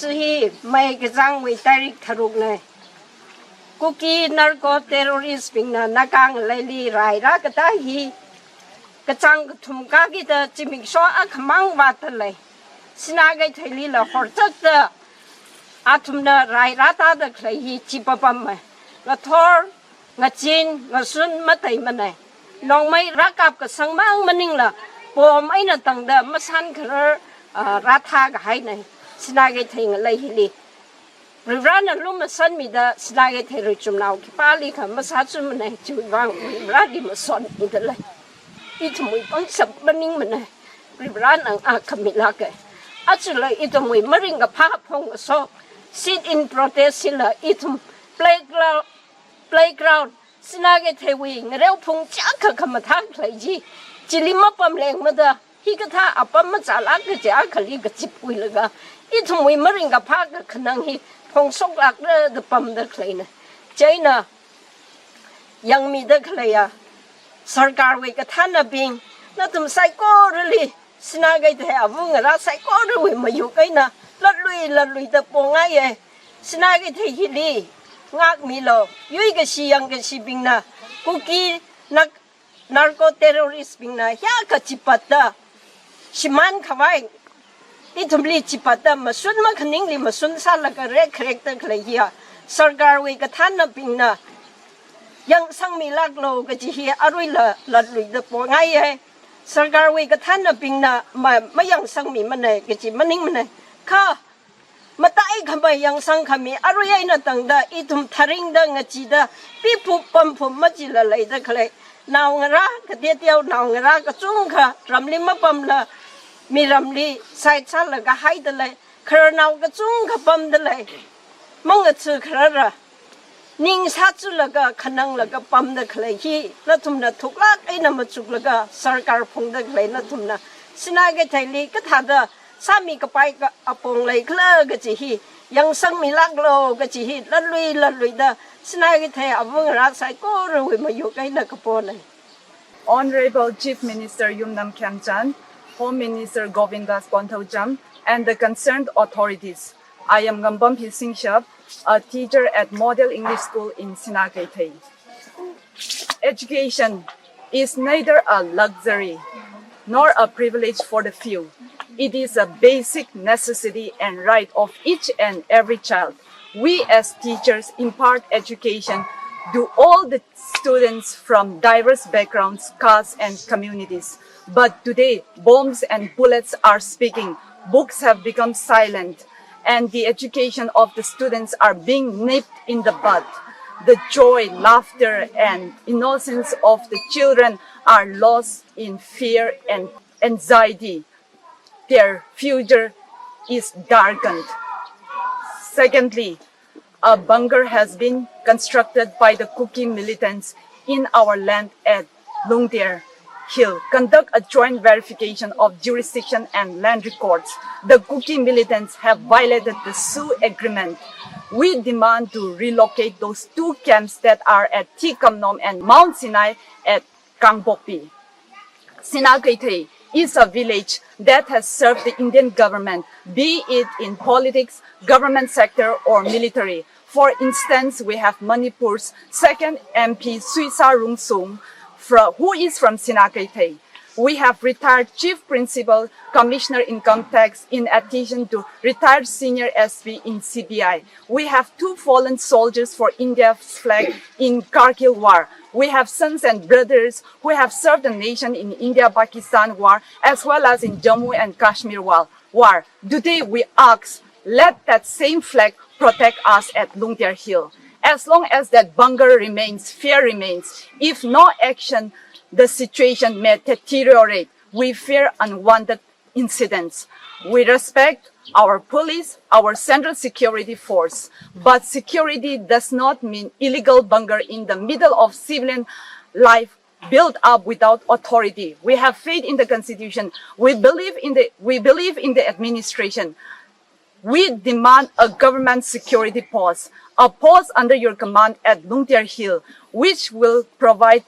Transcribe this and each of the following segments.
hi mai ke jang wi tarik tharuk ne kuki narco terrorist ping na nakang leli rai ra ka ta hi ka chang thum ka gi da chimik so a khamang wa ta le Sinakeithei li la hor chat da atum na rai ra ta da khlai hi chi pa pam ma la thor nga chin nga sun ma tai ma ne nong mai ra kap ka sang mang maning la pom ai na tang da ma san khar ra tha ga hai nei Sinakeithei nga lai hi li Rivana luma san mi da Sinakeithei ru chum nau ki pali kha ma sa chum ne chu wang ra di ma son ni da lai I thmui pang sap maning ma ne Rivana ang a khamila ke actually I thmui maring ga pha phong so sit in protest sila I thum playground Sinakeithei wi ngreu phung cha kha kham thang thlai ji chilima pam leng ma da hi ka tha apam ma cha la ka ja khali ga chip wi la ga I thmui maring ga pha ga khnang hi phong sok lak de pam de khlai na chaina yang mi de khlai ya sarkar wi ka than na bing na tum sai ko really Sinakeithei avung ra sai ko ri ma yu kai na lat lui de po nga ye Sinakeithei hi li ngak mi lo yui ga si yang ga si bing na kuki nak narco terrorist bing na ya ka chipata siman khawai I thumli chipata masun ma khaning li masun sa la ka re character khlai ya sarkar wi ka than na bing na yang sang mi lak lo ga ji hi arui la lui de po nga ye sarkar wi ka than na bing na ma yang sang mi man ne ga ji maning man ne kha matai khamai yang sang khami arui ai na tang da I thum tharing da nga chi da pi phu pam phu ma ji la lai da khlai naw ngara ka de tiao naw ngara ka chung kha ramli ma pam la mi ramli sai cha la ga hai da lai khar naw ka chung kha pam da lai mong a chu khar ra ning sa chu la ga khanang la ga pam da khlai hi la thum na thuk lak ai na ma chuk la ga sarkar phung da khlai na thum na Sinakeithei li ka tha da Sami ka pai ka apong lai kla ga chi hi yang sang mi lak lo ga chi hi la lui da Sinakeithei avung ra sai ko ru ma yu kai na ka po nai Honorable Chief Minister Yumnam Khamchan, Home Minister Govindas Bonthojam, and the concerned authorities. I am Ngambam Hisingshap, a teacher at Model English School in Sinakeithei. Education is neither a luxury nor a privilege for the few. It is a basic necessity and right of each and every child. We as teachers impart education to all the students from diverse backgrounds, castes, and communities. But today, bombs and bullets are speaking. Books have become silent, and the education of the students are being nipped in the bud. The joy, laughter, and innocence of the children are lost in fear and anxiety. Their future is darkened. Secondly, a bunker has been constructed by the Kuki militants in our land at Lungter Hill. Conduct a joint verification of jurisdiction and land records. The Kuki militants have violated the SoO agreement. We demand to relocate those two camps that are at Tikamnom and Mount Sinai at Kangbopi. Sinakeithei is a village that has served the Indian government, be it in politics, government sector, or military. For instance, we have Manipur's second MP, Suisa Rungsung, who is from Sinakeithei. We have retired Chief Principal, Commissioner Income Tax, in addition to retired Senior SP in CBI. We have two fallen soldiers for India's flag in Kargil War. We have sons and brothers who have served the nation in India-Pakistan War as well as in Jammu and Kashmir War. Today we ask, let that same flag protect us at Lungter Hill. As long as that bunker remains, fear remains. If no action, the situation may deteriorate. We fear unwanted incidents. We respect our police, our central security force. But security does not mean illegal bunker in the middle of civilian life built up without authority. We have faith in the Constitution. We believe in the administration. We demand a government security post, a post under your command at Lungter Hill, which will provide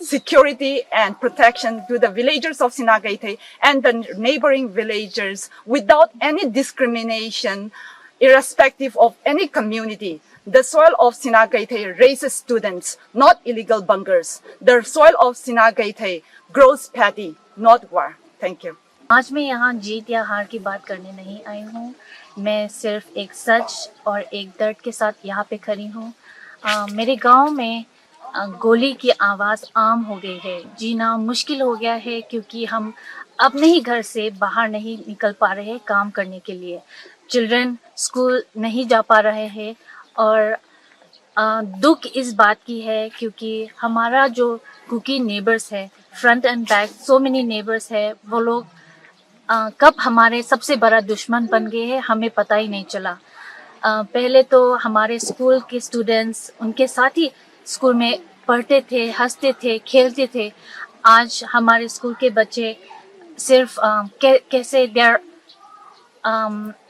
security and protection to the villagers of Sinakkeithei and the neighboring villagers without any discrimination, irrespective of any community. The soil of Sinakkeithei raises students, not illegal bunkers. The soil of Sinakkeithei grows paddy, not war. Thank you. आज मैं यहाँ जीत या हार की बात करने नहीं आई हूँ। मैं सिर्फ एक सच और एक दर्द के साथ यहाँ पे खड़ी हूँ। मेरे गांव में गोली की आवाज़ आम हो गई है। जीना मुश्किल हो गया है क्योंकि हम अपने ही घर से बाहर नहीं निकल पा रहे हैं काम करने के लिए। चिल्ड्रन स्कूल नहीं जा पा रहे हैं और दुख इस बात की है क्योंकि हमारा जो कुकी नेबर्स है, front end back so many neighbours है, वो लोग कब हमारे सबसे बड़ा दुश्मन बन गए हैं हमें पता ही नहीं चला। पहले तो हमारे स्कूल के स्टूडेंट्स उनके साथ ही स्कूल में पढ़ते थे, हंसते थे, खेलते थे। आज हमारे स्कूल के बच्चे सिर्फ कैसे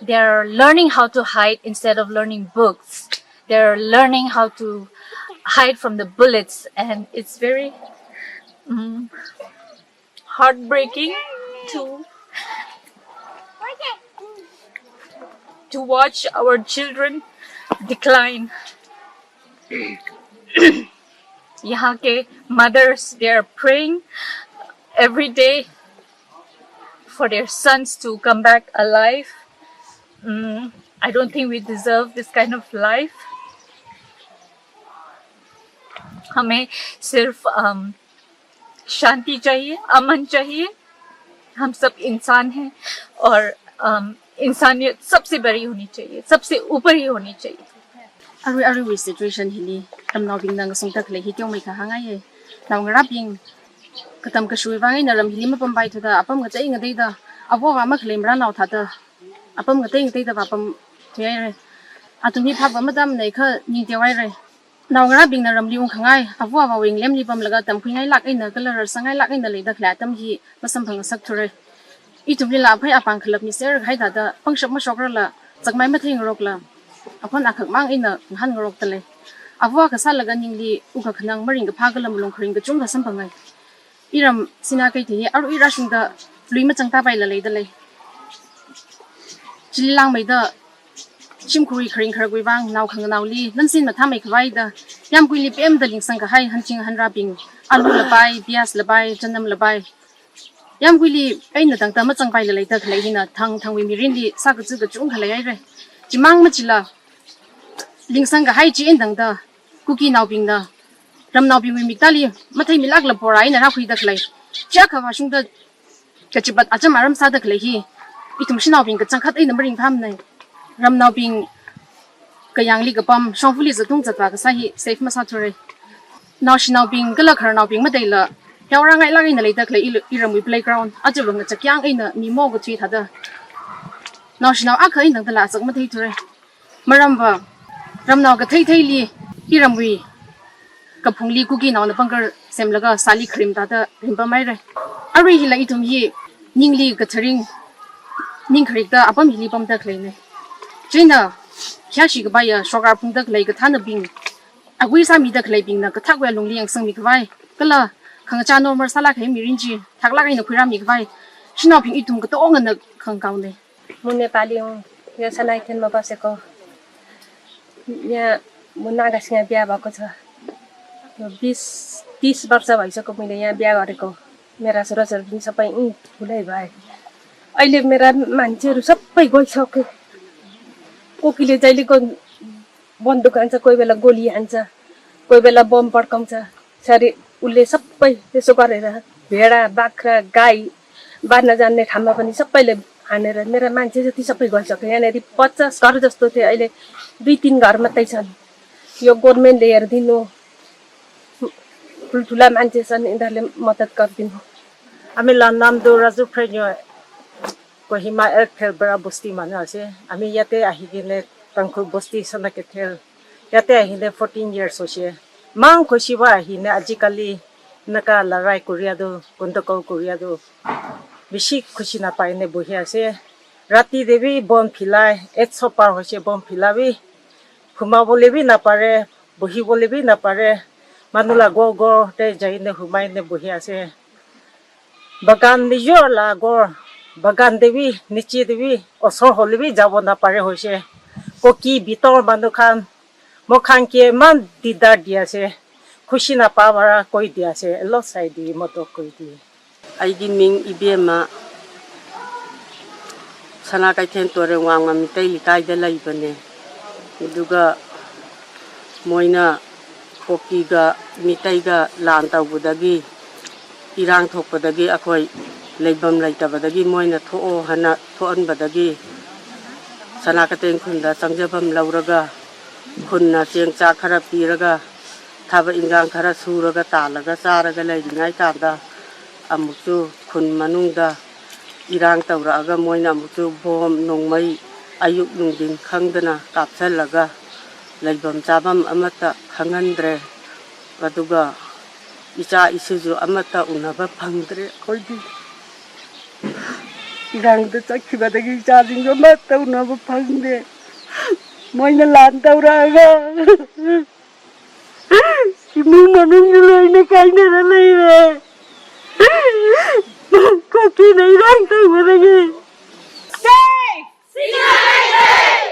they are learning how to hide instead of learning books. They are learning how to hide from the bullets, and it's very heartbreaking to watch our children decline. यहाँ के mothers, they are praying every day for their sons to come back alive. I don't think we deserve this kind of life. हमें सिर्फ शांति चाहिए, अमन चाहिए। हम सब इंसान हैं और इंसानियत सबसे बड़ी होनी चाहिए, सबसे ऊपर ही होनी चाहिए। Arui situation hili tam naw bing nang song tak le hi kyong mai kha hangai ye naw ngara bing katam ka shui wangai na ram hili ma pam bai thoda apam ga chai ngadei da abo wa ma khlem ra naw tha da apam ga tei ngadei da apam thei re atum hi phak ba ma dam nei kha ni te wai re naw ngara bing na ram liung khangai abo wa wing lem li pam laga tam khui ngai lak ai na kala rar sangai lak ai na le da khla tam hi masam phang sak thore I tum li la phai apang khlap ni ser khai da da pang shap ma shok ra la chakmai ma thing rok la upon a mang in a hand rock the lay. A walk a salagan in the Ukakanang Maring, a pagalam long ring, the Junga Sampangai. Iram Sinakkeithei are irashing the Luimatanga by the lay the lay. Chilang made the Chimkuri Kring Kerguivang, now Kanganali, Nansin Matamic Vida, Yam Quilip M. the Linksanka High hunting hand wrapping, Alu Labai, Bias Labai, Jandam Labai. Yam Quilly ain't the Tangamatsang by the later Kalina, Tang Tang Mirindi, Sakatu the Junka. Jimang Machila Lingsanga Hai Ji Endang the Cookie now being the Ram now being Mitali, Matai Milagla Pora in a Rafi the clay. Jack of Washington Kachibat Ajamaram Sada Clay, Itum now being Katsankat in the Marine Pamne. Ram now being Kayang Liga Bum, Shonfuli is a Tungzaka, Sahi, safe Masatore. Now she now being Galakar now being Madela. Yaurang I in the later clay Iram we playground, Ajabang at Yang in the Nimogo tweet other. Now she now aka in the last of Matatre. Maramba Ram now got Li Iramwi Kapungli cookie now on the bunker Semlaga Sally cream data Rimba Mire. I really like to ye Ningli Gatering Ninkrita upon Hilipum the claim. Jina Kashi buy a sugar pundak like a ton of bean. I wish I meet the clapping the Katagua Lungli and Sami Kvai. Gala Kangachano Marsala came Mirinji, Tagla in the Kurami Kvai. She now being eaten got on the Kangaune. म नेपाली हुँ यहाँ सनाइथेनमा बसेको यहाँ म नागासँग बिहा भएको छ 20-30 वर्ष भइसक्यो मैले यहाँ बिहा गरेको मेरा छोराछोरी पनि सबै ठुलै भए अहिले मेरा मान्छेहरू सबै गइसक्यो कोकीले जहिलेको बन्दुक हान्छ कोही बेला गोली हान्छ कोही बेला बम पड्काउँछ सरी उले सबै त्यसो गरेर भेडा बाख्रा गाई बार्न जान्ने ठाउँमा पनि सबैले हानेर मेरा मान्छे जति सबै गइसक्यो यहाँनेरि 50 घर जस्तो थियो अहिले 2-3 घर मात्रै छन् यो गभर्नमेन्टले हेर्दिनु ठुलठुला मान्छे छन् यिनीहरूले मद्दत गर्दिनु हामी नाम दो राजु फ्रेन्यो कोहिमा एक फेल बडा बस्ती माने আছে আমি ইয়াতে আহি গিনে Tangkhul বস্তি Sinakeithei ইয়াতে আহিলে 14 years হৈছে মাং খুশিবা আহিনে আজিকালি নকা লড়াই কৰিয়াদো গন্ডগোল কৰিয়াদো বেশি খুশি না পাইনে বহি আছে রাতি দেবি বম ফিলাই 100 পার হইছে বম ফিলাবি ঘুমাবলে বি না পারে বহিবলে বি না পারে manula go te jaine humai ne buhia se bagan ni yor la gor bagan dewi nichi dewi osor holwi jabo na pare hoise koki bitor manukhan mokhan ke man didar dia se khushi na pawara koi dia se lo sai di moto koi di aigi ming ibema Sinakeithei tore wangma mitai likai da laibane duga moina koki ga mitai ga lan tawbudagi irang thokpadagi akhoi leibam laitabadagi moina thoo hana thoan badagi Sinakeithei khunda sangjabam lauraga khunna cheng cha khara piraga thaba ingang khara suraga talaga saraga lairingai kanda amukchu khun manungda irang tawraaga moina amukchu bom nongmai ayuk nungdin khangdana kapsalaga laibam chabam amata khangandre aduga icha isuju amata unaba phangdre khoidi irang da chakhibadagi chajing amata unaba phangde moina lan tawraaga imung manung loina kaina ra leiwe koki nei rang tawragi Sinakeithei!